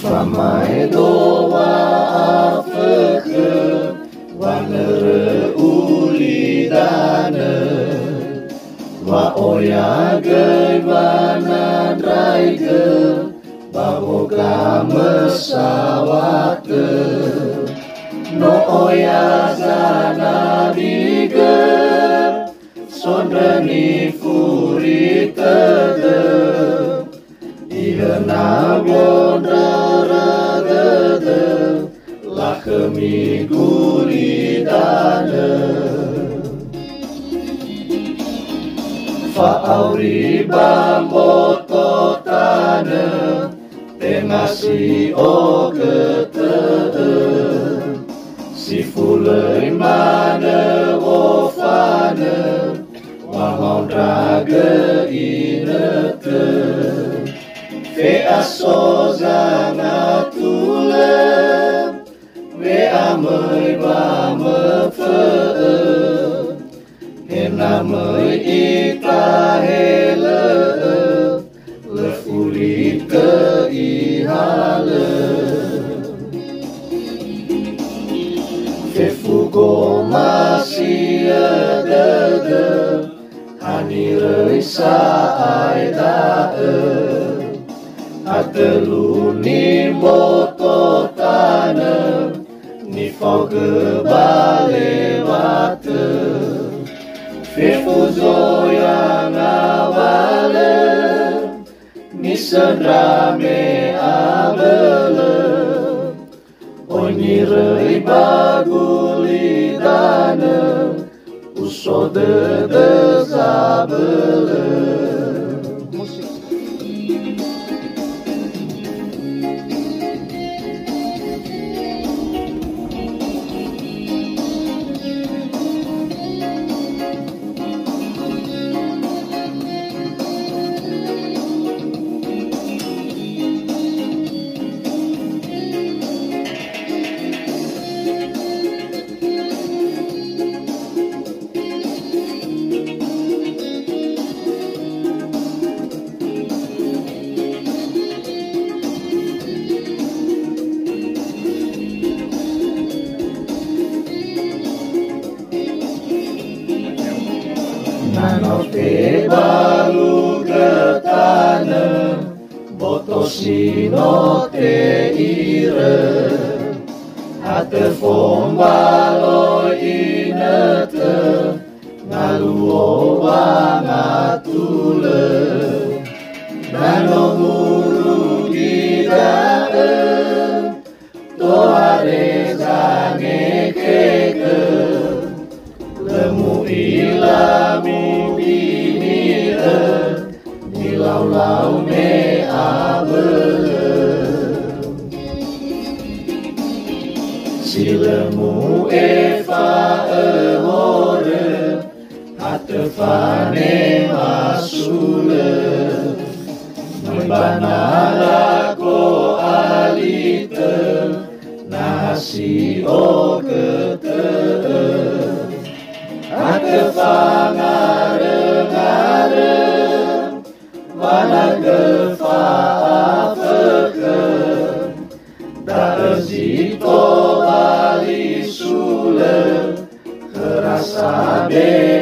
Famai doa afăcă Vanără ulidane Va oia găi vana draigă Va voga măsawată No oia zana bigă Sondrani furită Ihena gondrărădă Lahămi guridane Fa auri bambototane Tengasi o gătă Si fulăi mană o fană Wahau dragă inătă Fe asoza natulă Ve amăi va mă fă Hena măi ita helă Lăfulită ihală Fe fugo masia dădă Hanirăi sa-ai daă Ateluni bototană Ni fogă balevată Fe fuzoia ngavală Ni sădrame abălă Onirăi bagulidană Usodă de zabălă Nanote balugătană Botosinote iră Ată fombalo inătă Naluo vangatulă Nanomuru gidaă Toare zangekecă Lemu ilamu biniră Nilau-lau me abălă Si lemu efa ehoră Atăfane masulă Măbanala ko alită Nasi o gătă Atăfangară-gară Vanagăfa afăcă Dar zito valisulă Hărasa de